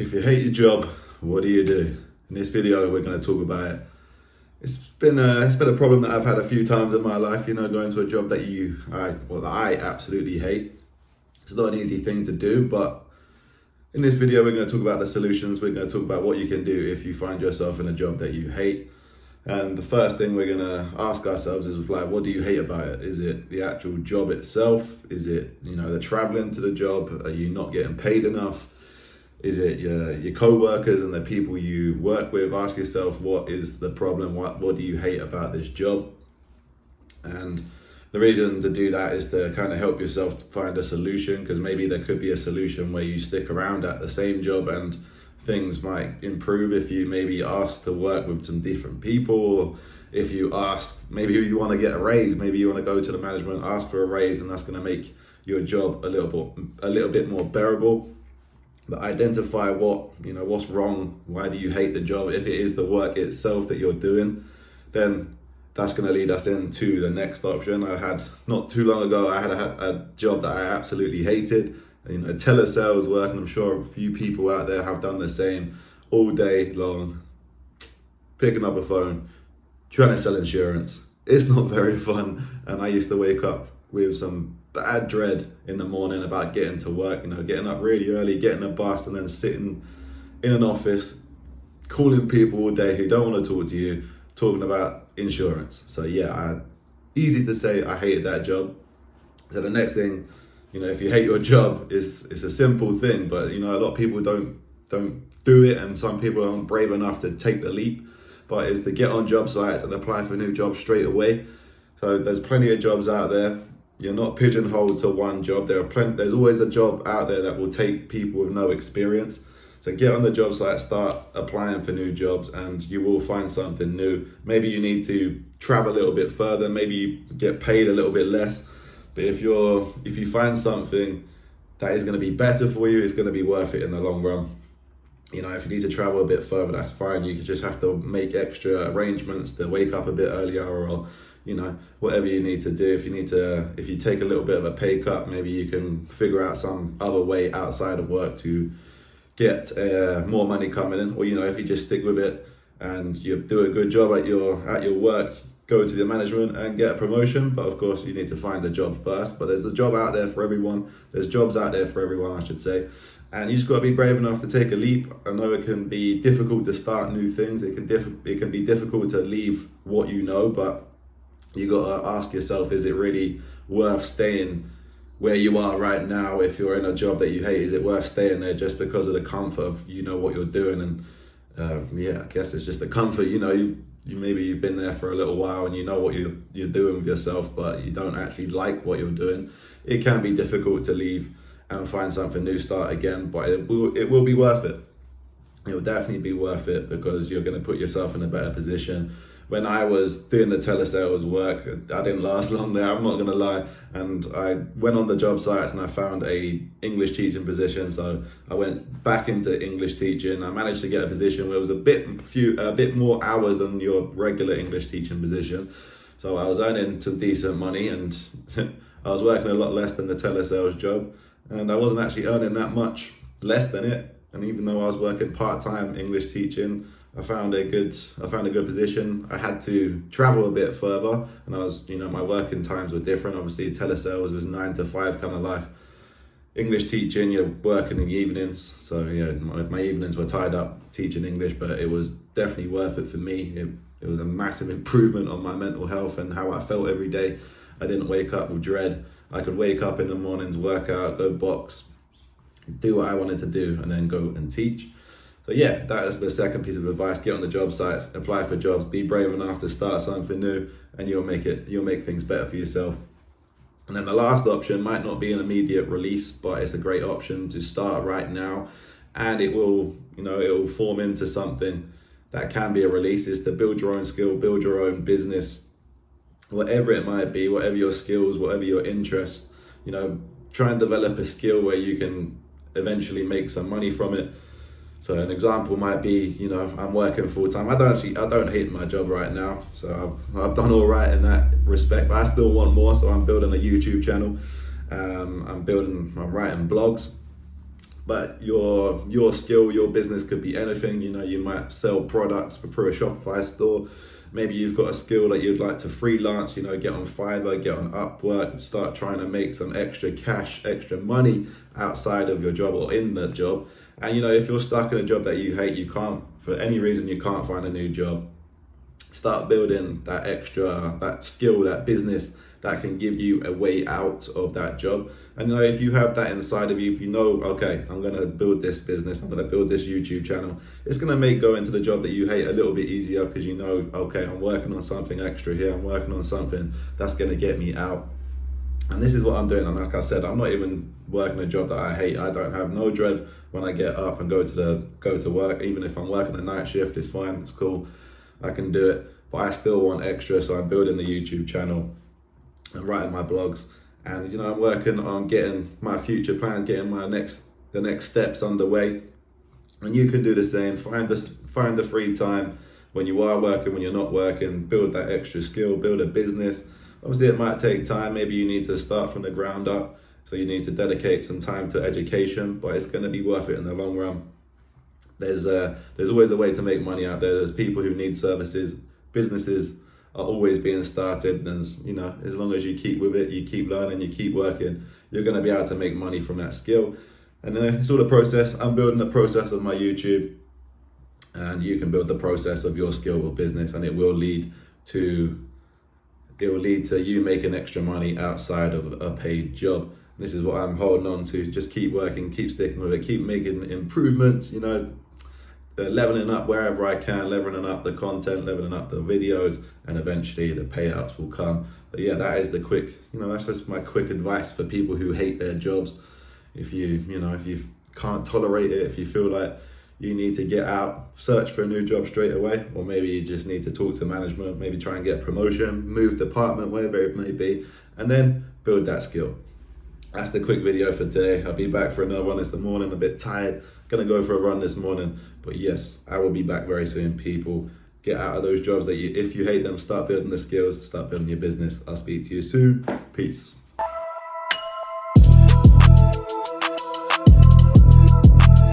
If you hate your job, what do you do? In this video, we're going to talk about it. It's been a problem that I've had a few times in my life. Going to a job that I absolutely hate. It's not an easy thing to do, but in this video, we're going to talk about the solutions. We're going to talk about what you can do if you find yourself in a job that you hate. And the first thing we're going to ask ourselves is what do you hate about it? Is it the actual job itself? Is it, the traveling to the job? Are you not getting paid enough? Is it your co-workers and the people you work with? Ask yourself, what is the problem? What do you hate about this job? And the reason to do that is to kind of help yourself find a solution, because maybe there could be a solution where you stick around at the same job and things might improve if you maybe ask to work with some different people, or if you ask, maybe you want to get a raise, maybe you want to go to the management, ask for a raise, and that's going to make your job a little bit more bearable. But identify what's wrong. Why do you hate the job? If it is the work itself that you're doing, then that's going to lead us into the next option. Not too long ago, I had a job that I absolutely hated. Telesales work, and I'm sure a few people out there have done the same. All day long, picking up a phone, trying to sell insurance. It's not very fun, and I used to wake up with some bad dread in the morning about getting to work, getting up really early, getting a bus, and then sitting in an office, calling people all day who don't want to talk to you, talking about insurance. So easy to say I hated that job. So the next thing, if you hate your job, it's a simple thing, but a lot of people don't do it, and some people aren't brave enough to take the leap, but it's to get on job sites and apply for new jobs straight away. So there's plenty of jobs out there. You're not pigeonholed to one job. There's always a job out there that will take people with no experience. So get on the job site, start applying for new jobs, and you will find something new. Maybe you need to travel a little bit further, maybe you get paid a little bit less. But if you find something that is going to be better for you, it's going to be worth it in the long run. If you need to travel a bit further, that's fine. You just have to make extra arrangements to wake up a bit earlier, or whatever you need to do. If you take a little bit of a pay cut, maybe you can figure out some other way outside of work to get more money coming in. Or if you just stick with it and you do a good job at your work, go to the management and get a promotion. But of course, you need to find a job first. But there's a job out there for everyone. There's jobs out there for everyone, I should say. And you just got to be brave enough to take a leap. I know it can be difficult to start new things. It can be difficult to leave what you know, but you got to ask yourself, is it really worth staying where you are right now? If you're in a job that you hate, is it worth staying there just because of the comfort of what you're doing? And I guess it's just the comfort. Maybe you've been there for a little while and you know what you're doing with yourself, but you don't actually like what you're doing. It can be difficult to leave and find something new, start again, but it will be worth it. It will definitely be worth it, because you're going to put yourself in a better position. When I was doing the telesales work, I didn't last long there, I'm not going to lie. And I went on the job sites and I found a English teaching position. So I went back into English teaching. I managed to get a position where it was a bit more hours than your regular English teaching position. So I was earning some decent money, and I was working a lot less than the telesales job. And I wasn't actually earning that much less than it. And even though I was working part-time English teaching, I found a good position. I had to travel a bit further, and my working times were different. Obviously, telesales was 9 to 5 kind of life. English teaching, you're working in the evenings. So my evenings were tied up teaching English, but it was definitely worth it for me. It was a massive improvement on my mental health and how I felt every day. I didn't wake up with dread. I could wake up in the mornings, work out, go box, do what I wanted to do, and then go and teach. So that is the second piece of advice. Get on the job sites, apply for jobs, be brave enough to start something new, and you'll make things better for yourself. And then the last option might not be an immediate release, but it's a great option to start right now, and it will form into something that can be a release, is to build your own skill, build your own business, whatever it might be, whatever your skills, whatever your interests. Try and develop a skill where you can eventually make some money from it. So an example might be, I'm working full time. I don't hate my job right now. So I've done all right in that respect, but I still want more. So I'm building a YouTube channel. I'm writing blogs. But your skill, your business could be anything. You know, you might sell products through a Shopify store. Maybe you've got a skill that you'd like to freelance, you know, get on Fiverr, get on Upwork, start trying to make some extra cash, extra money outside of your job or in the job. And, you know, if you're stuck in a job that you hate, you can't, for any reason, you can't find a new job, start building that extra, that skill, that business that can give you a way out of that job. And you know, if you have that inside of you, if you know, okay, I'm gonna build this business, I'm gonna build this YouTube channel, it's gonna make going to the job that you hate a little bit easier, because you know, okay, I'm working on something extra here, I'm working on something that's gonna get me out. And this is what I'm doing. And like I said, I'm not even working a job that I hate. I don't have no dread when I get up and go to work. Even if I'm working a night shift, it's fine, it's cool, I can do it. But I still want extra, so I'm building the YouTube channel and writing my blogs, and you know, I'm working on getting my future plans, getting the next steps underway. And you can do the same. Find the free time when you are working, when you're not working. Build that extra skill, build a business. Obviously, it might take time. Maybe you need to start from the ground up, so you need to dedicate some time to education, but it's going to be worth it in the long run. There's always a way to make money out there. There's people who need services. Businesses are always being started, and you know, as long as you keep with it, you keep learning, you keep working, you're going to be able to make money from that skill. And it's all the process. I'm building the process of my YouTube, and you can build the process of your skill or business, and it will lead to you making extra money outside of a paid job. This is what I'm holding on to. Just keep working, keep sticking with it, keep making improvements, you know, leveling up wherever I can, leveling up the content, leveling up the videos, and eventually the payouts will come. But yeah, that is that's just my quick advice for people who hate their jobs. If you can't tolerate it, if you feel like you need to get out, search for a new job straight away, or maybe you just need to talk to management, maybe try and get a promotion, move department, wherever it may be, and then build that skill. That's the quick video for today. I'll be back for another one. It's the morning, a bit tired. Gonna go for a run this morning. But yes, I will be back very soon. People, get out of those jobs if you hate them, start building the skills, start building your business. I'll speak to you soon. Peace.